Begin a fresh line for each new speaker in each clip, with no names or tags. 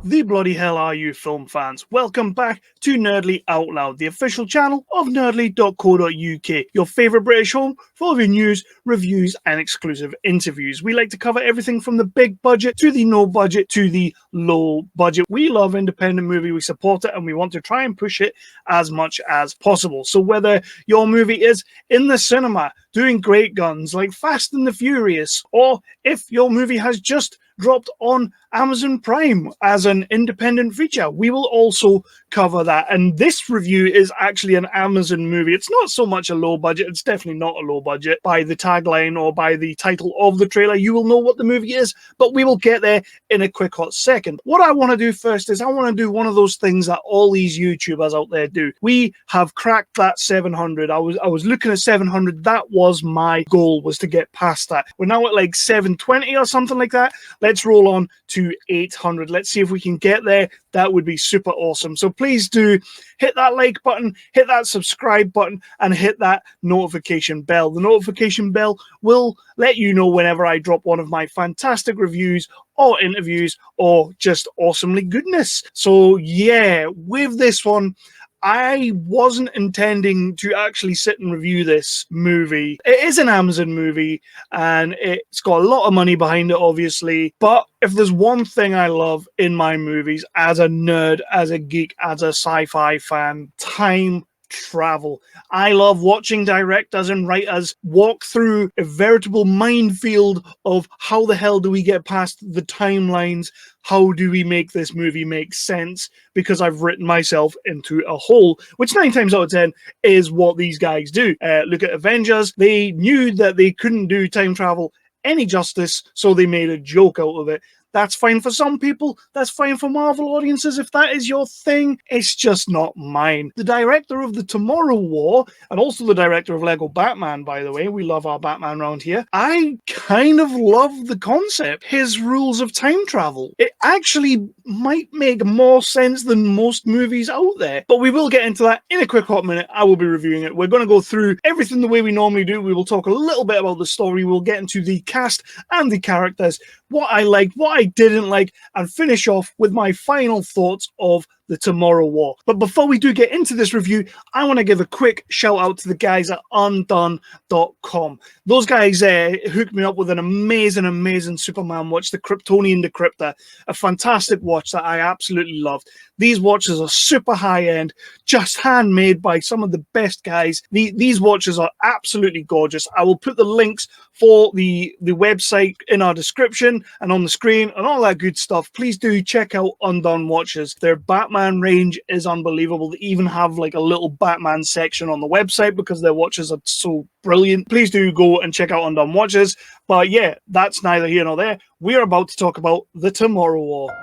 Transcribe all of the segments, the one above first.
The bloody hell are you, film fans? Welcome back to Nerdly Out Loud, the official channel of nerdly.co.uk, your favourite British home for all of your news, reviews and exclusive interviews. We like to cover everything from the big budget to the no budget to the low budget. We love independent movie, we support it, and we want to try and push it as much as possible. So whether your movie is in the cinema, doing great guns like Fast and the Furious, or if your movie has just dropped on Amazon Prime as an independent feature, we will also cover that. And this review is actually an Amazon movie. It's not so much a low budget. It's definitely not a low budget. By the tagline or by the title of the trailer, you will know what the movie is, but we will get there in a quick hot second. What I want to do first is I want to do one of those things that all these YouTubers out there do. We have cracked that 700. I was looking at 700. That was my goal, was to get past that. We're now at like 720 or something like that. Let's roll on to 800. Let's see if we can get there. That would be super awesome. So please do hit that like button, hit that subscribe button, and hit that notification bell. The notification bell will let you know whenever I drop one of my fantastic reviews or interviews or just awesomely goodness. So yeah, with this one, I wasn't intending to actually sit and review this movie. It is an Amazon movie, and it's got a lot of money behind it, obviously. But if there's one thing I love in my movies, as a nerd, as a geek, as a sci-fi fan, time travel. I love watching directors and writers walk through a veritable minefield of how the hell do we get past the timelines? How do we make this movie make sense? Because I've written myself into a hole, which 9 times out of 10 is what these guys do. Look at Avengers. They knew that they couldn't do time travel any justice, so they made a joke out of it. That's fine for some people. That's fine for Marvel audiences. If that is your thing, it's just not mine. The director of The Tomorrow War, and also the director of Lego Batman, by the way, we love our Batman around here, I kind of love the concept. His rules of time travel. It actually might make more sense than most movies out there. But we will get into that in a quick hot minute. I will be reviewing it. We're going to go through everything the way we normally do. We will talk a little bit about the story. We'll get into the cast and the characters, what I liked, what I didn't like, and finish off with my final thoughts of The Tomorrow War. But before we do get into this review, I want to give a quick shout out to the guys at Undone.com. Those guys hooked me up with an amazing Superman watch, the Kryptonian Decryptor, a fantastic watch that I absolutely loved. These watches are super high-end, just handmade by some of the best guys. These watches are absolutely gorgeous. I will put the links for the website in our description and on the screen and all that good stuff. Please do check out Undone Watches. Their Batman range is unbelievable. They even have like a little Batman section on the website because their watches are so brilliant. Please do go and check out Undone Watches. But yeah, that's neither here nor there. We're about to talk about The Tomorrow War.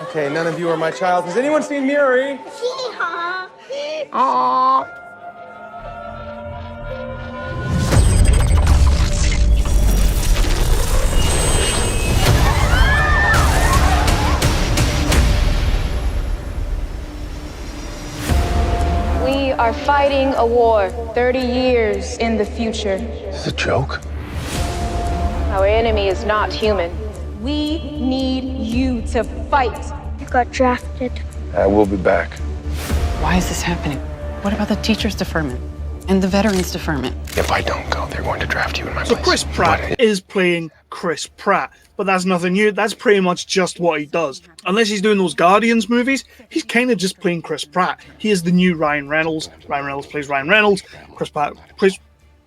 Okay, none of you are my child. Has anyone seen Miri? Aww.
We are fighting a war 30 years in the future.
Is this a joke?
Our enemy is not human. We need you to fight.
You got drafted.
I will be back.
Why is this happening? What about the teachers' deferment and the veterans' deferment?
If I don't go, they're going to draft you in my
So
place.
Chris Pratt is playing Chris Pratt, but that's nothing new. That's pretty much just what he does. Unless he's doing those Guardians movies, he's kind of just playing Chris Pratt. He is the new Ryan Reynolds. Ryan Reynolds plays Ryan Reynolds. Chris Pratt plays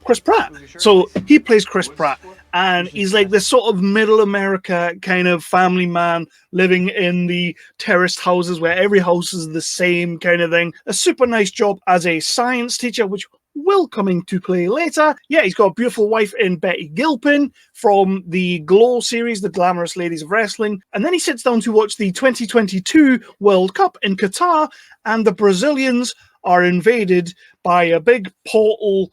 Chris Pratt. So he plays Chris Pratt. And he's like this sort of middle America kind of family man living in the terraced houses where every house is the same kind of thing. A super nice job as a science teacher, which will come into play later. Yeah, he's got a beautiful wife in Betty Gilpin from the Glow series, The Glamorous Ladies of Wrestling. And then he sits down to watch the 2022 World Cup in Qatar, and the Brazilians are invaded by a big portal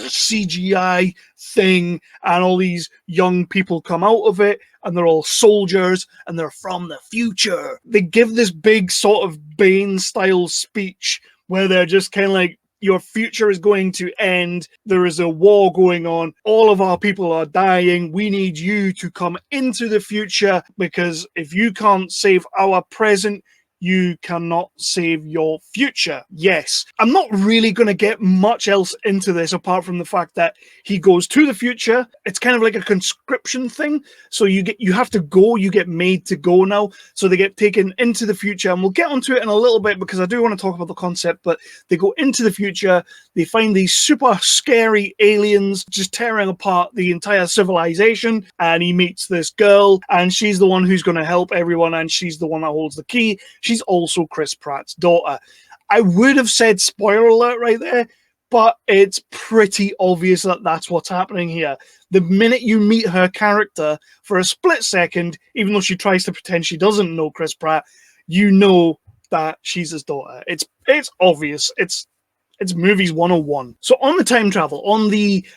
CGI thing, and all these young people come out of it, and they're all soldiers, and they're from the future. They give this big sort of Bane-style speech where they're just kind of like, your future is going to end. There is a war going on. All of our people are dying. We need you to come into the future, because if you can't save our present, you cannot save your future. Yes, I'm not really going to get much else into this apart from the fact that he goes to the future. It's kind of like a conscription thing. So you have to go, you get made to go now. So they get taken into the future, and we'll get onto it in a little bit because I do want to talk about the concept, but they go into the future, they find these super scary aliens just tearing apart the entire civilization, and he meets this girl, and she's the one who's going to help everyone, and she's the one that holds the key. She's also Chris Pratt's daughter. I would have said spoiler alert right there, but it's pretty obvious that that's what's happening here. The minute you meet her character for a split second, even though she tries to pretend she doesn't know Chris Pratt, you know that she's his daughter. It's obvious. It's movies 101. So on the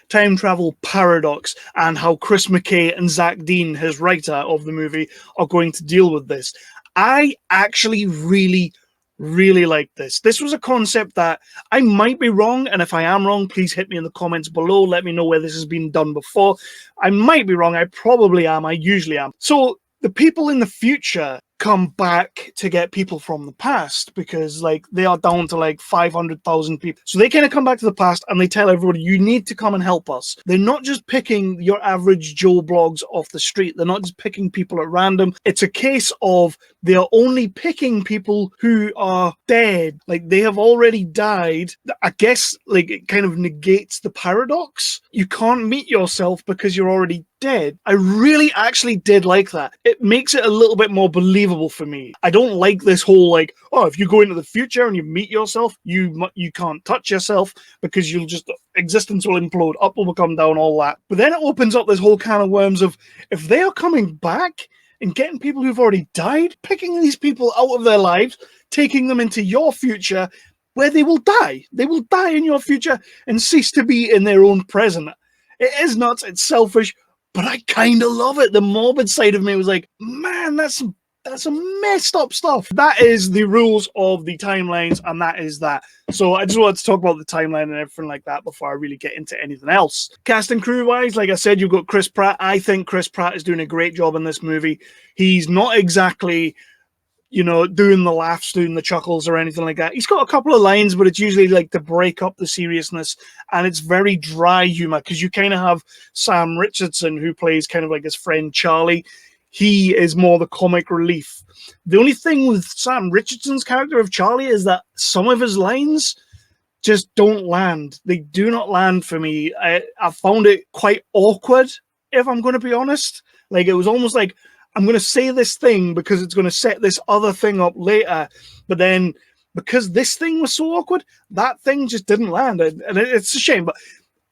time travel paradox, and how Chris McKay and Zach Dean, his writer of the movie, are going to deal with this, I actually really, really like this. This was a concept that I might be wrong, and if I am wrong, please hit me in the comments below. Let me know where this has been done before. I might be wrong. I probably am. I usually am. So the people in the future come back to get people from the past, because like they are down to like 500,000 people. So they kind of come back to the past and they tell everybody, you need to come and help us. They're not just picking your average Joe Blogs off the street. They're not just picking people at random. It's a case of they are only picking people who are dead. Like they have already died. I guess like it kind of negates the paradox. You can't meet yourself because you're already dead. I really actually did like that. It makes it a little bit more believable for me. I don't like this whole like, oh, if you go into the future and you meet yourself, you can't touch yourself because you'll just, existence will implode, up will come down, all that. But then it opens up this whole can of worms of, if they are coming back and getting people who've already died, picking these people out of their lives, taking them into your future, where they will die. They will die in your future and cease to be in their own present. It is nuts, it's selfish, but I kind of love it. The morbid side of me was like, man, that's some messed up stuff. That is the rules of the timelines, and that is that. So I just wanted to talk about the timeline and everything like that before I really get into anything else. Cast and crew-wise, like I said, you've got Chris Pratt. I think Chris Pratt is doing a great job in this movie. He's not exactly, you know, doing the laughs, doing the chuckles or anything like that. He's got a couple of lines, but it's usually like to break up the seriousness, and it's very dry humor, because you kind of have Sam Richardson, who plays kind of like his friend Charlie. He is more the comic relief. The only thing with Sam Richardson's character of Charlie is that some of his lines just don't land. They do not land for me. I found it quite awkward, if I'm going to be honest. Like, it was almost like, I'm going to say this thing because it's going to set this other thing up later. But then, because this thing was so awkward, that thing just didn't land. And it's a shame, but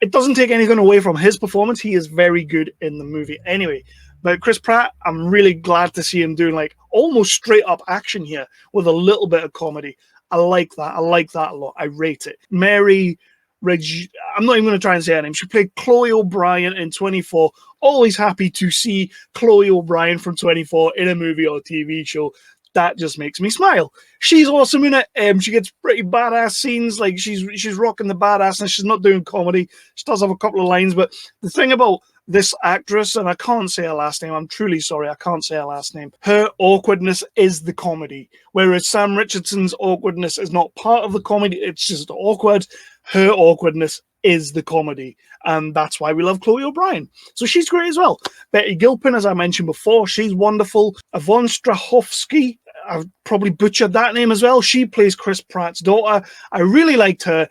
it doesn't take anything away from his performance. He is very good in the movie. Anyway, but Chris Pratt, I'm really glad to see him doing like almost straight up action here with a little bit of comedy. I like that. I like that a lot. I rate it. Mary I'm not even going to try and say her name. She played Chloe O'Brien in 24. Always happy to see Chloe O'Brien from 24 in a movie or a TV show. That just makes me smile. She's awesome in it. She gets pretty badass scenes. Like she's rocking the badassness. She's not doing comedy. She does have a couple of lines, but the thing about this actress, and I can't say her last name, I'm truly sorry, I can't say her last name. Her awkwardness is the comedy, whereas Sam Richardson's awkwardness is not part of the comedy. It's just awkward. Her awkwardness is the comedy, and that's why we love Chloe O'Brien. So she's great as well. Betty Gilpin, as I mentioned before, she's wonderful. Yvonne Strahovski, I've probably butchered that name as well. She plays Chris Pratt's daughter. I really liked her.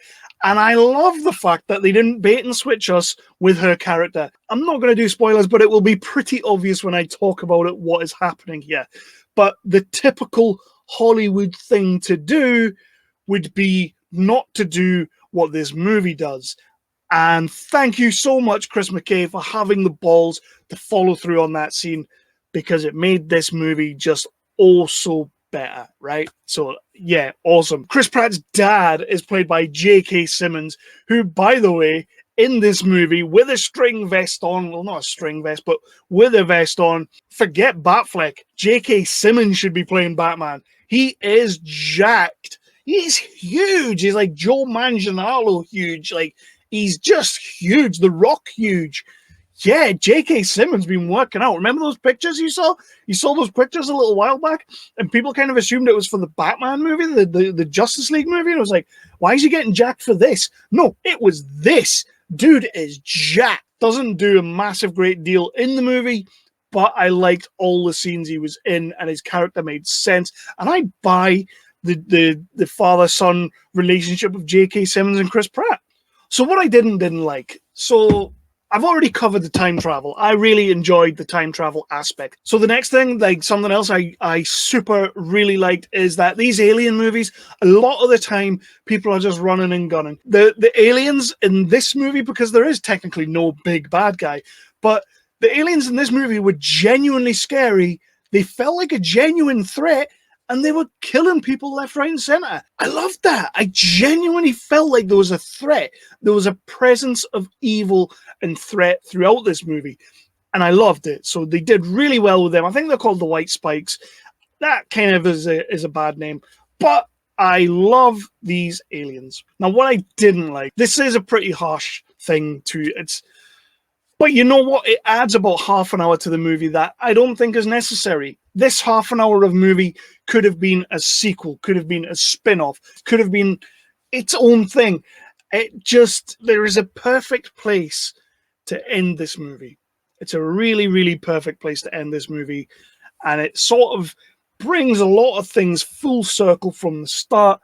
And I love the fact that they didn't bait and switch us with her character. I'm not going to do spoilers, but it will be pretty obvious when I talk about it what is happening here. But the typical Hollywood thing to do would be not to do what this movie does. And thank you so much, Chris McKay, for having the balls to follow through on that scene, because it made this movie just oh so better, right? So yeah, awesome. Chris Pratt's dad is played by J.K. Simmons, who, by the way, in this movie, with a string vest on, well, not a string vest, but with a vest on, forget Batfleck. J.K. Simmons should be playing Batman. He is jacked. He's huge. He's like Joe Manganiello huge. Like, he's just huge. The Rock huge. Yeah, J.K. Simmons been working out. Remember those pictures you saw? You saw those pictures a little while back, and people kind of assumed it was for the Batman movie, the Justice League movie. And it was like, why is he getting jacked for this? No, it was this. Dude is jacked. Doesn't do a massive great deal in the movie, but I liked all the scenes he was in, and his character made sense. And I buy the father-son relationship of J.K. Simmons and Chris Pratt. So what I didn't like. So I've already covered the time travel. I really enjoyed the time travel aspect. So the next thing, like something else I super really liked, is that these alien movies, a lot of the time, people are just running and gunning. The aliens in this movie, because there is technically no big bad guy, but the aliens in this movie were genuinely scary. They felt like a genuine threat, and they were killing people left, right, and center. I loved that. I genuinely felt like there was a threat. There was a presence of evil and threat throughout this movie, and I loved it. So they did really well with them. I think they're called the White Spikes. That kind of is a bad name, but I love these aliens. Now, what I didn't like, this is a pretty harsh thing but you know what? It adds about half an hour to the movie that I don't think is necessary. This half an hour of movie could have been a sequel, could have been a spin-off, could have been its own thing. There is a perfect place to end this movie. It's a really, really perfect place to end this movie. And it sort of brings a lot of things full circle from the start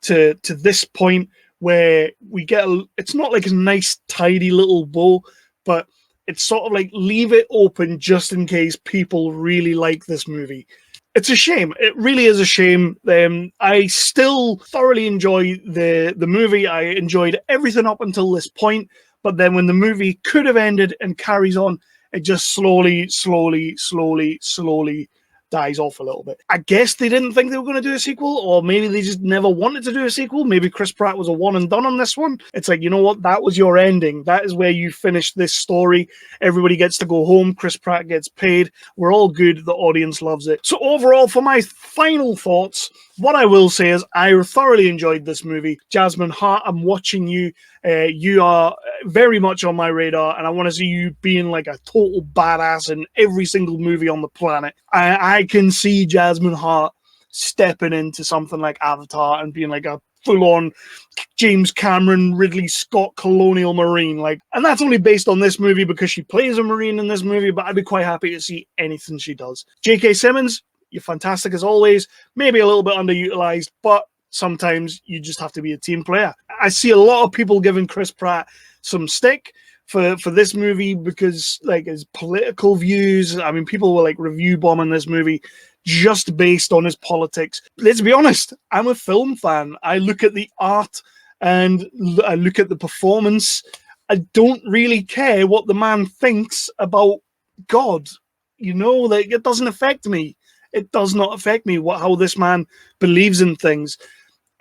to this point where we get, it's not like a nice, tidy little bow, but it's sort of like leave it open just in case people really like this movie. It's a shame. It really is a shame. I still thoroughly enjoy the movie. I enjoyed everything up until this point. But then when the movie could have ended and carries on, it just slowly dies off a little bit. I guess they didn't think they were going to do a sequel, or maybe they just never wanted to do a sequel. Maybe Chris Pratt was a one and done on this one. It's like, you know what? That was your ending. That is where you finish this story. Everybody gets to go home. Chris Pratt gets paid. We're all good. The audience loves it. So overall, for my final thoughts, what I will say is I thoroughly enjoyed this movie. Jasmine Hart, I'm watching you. You are very much on my radar, and I want to see you being like a total badass in every single movie on the planet. I can see Jasmine Hart stepping into something like Avatar and being like a full-on James Cameron, Ridley Scott colonial marine. And that's only based on this movie because she plays a marine in this movie, but I'd be quite happy to see anything she does. J.K. Simmons, you're fantastic as always. Maybe a little bit underutilized, but sometimes you just have to be a team player. I see a lot of people giving Chris Pratt some stick for this movie because his political views. I mean, people were review bombing this movie just based on his politics. Let's be honest, I'm a film fan. I look at the art and I look at the performance. I don't really care what the man thinks about God. It doesn't affect me. It does not affect me how this man believes in things.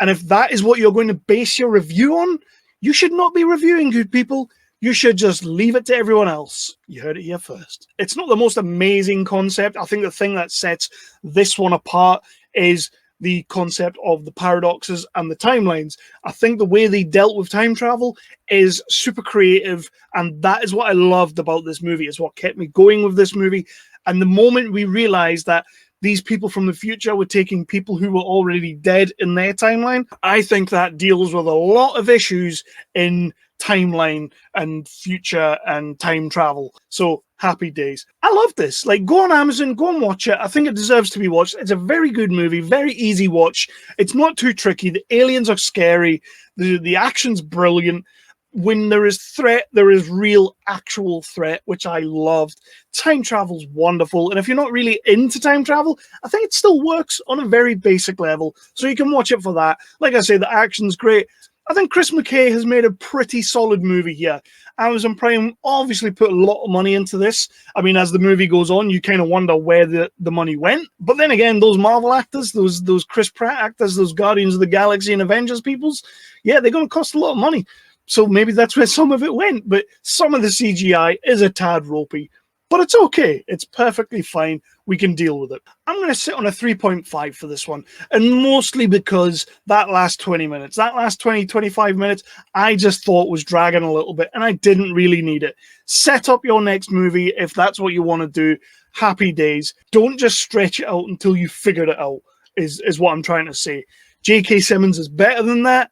And if that is what you're going to base your review on, you should not be reviewing good people. You should just leave it to everyone else. You heard it here first. It's not the most amazing concept. I think the thing that sets this one apart is the concept of the paradoxes and the timelines. I think the way they dealt with time travel is super creative, and that is what I loved about this movie. It's what kept me going with this movie. And the moment we realized that these people from the future were taking people who were already dead in their timeline, I think that deals with a lot of issues in timeline and future and time travel. So happy days. I love this. Go on Amazon, go and watch it. I think it deserves to be watched. It's a very good movie, very easy watch. It's not too tricky. The aliens are scary. The action's brilliant. When there is threat, there is real actual threat, which I loved. Time travel's wonderful. And if you're not really into time travel, I think it still works on a very basic level. So you can watch it for that. Like I say, the action's great. I think Chris McKay has made a pretty solid movie here. Amazon Prime obviously put a lot of money into this. I mean, as the movie goes on, you kind of wonder where the money went. But then again, those Marvel actors, those Chris Pratt actors, those Guardians of the Galaxy and Avengers peoples, yeah, they're going to cost a lot of money. So maybe that's where some of it went. But some of the CGI is a tad ropey. but it's okay. It's perfectly fine. We can deal with it. I'm going to sit on a 3.5 for this one, and mostly because that last 20 minutes, that last 20, 25 minutes, I just thought was dragging a little bit, and I didn't really need it. Set up your next movie if that's what you want to do. Happy days. Don't just stretch it out until you figured it out, is what I'm trying to say. J.K. Simmons is better than that.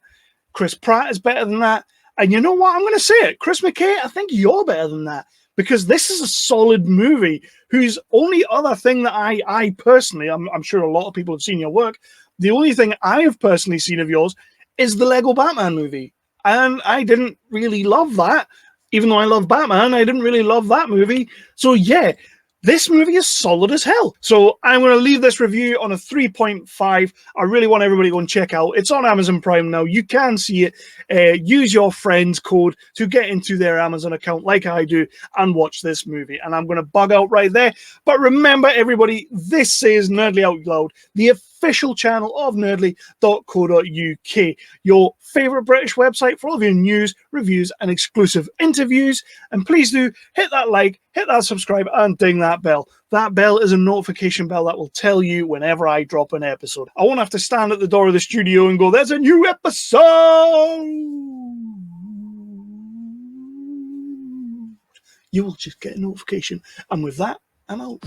Chris Pratt is better than that. And you know what? I'm going to say it. Chris McKay, I think you're better than that. Because this is a solid movie whose only other thing that I personally, I'm sure a lot of people have seen your work, the only thing I have personally seen of yours is the Lego Batman movie. And I didn't really love that. Even though I love Batman, I didn't really love that movie. So yeah, this movie is solid as hell. So I'm going to leave this review on a 3.5. I really want everybody to go and check out. It's on Amazon Prime now. You can see it. Use your friend's code to get into their Amazon account like I do and watch this movie. And I'm going to bug out right there. But remember, everybody, this is Nerdly Out Loud, the official channel of nerdly.co.uk, your favorite British website for all of your news, reviews, and exclusive interviews. And please do hit that like, hit that subscribe, and ding that bell. That bell is a notification bell that will tell you whenever I drop an episode. I won't have to stand at the door of the studio and go, there's a new episode! You will just get a notification. And with that, I'm out.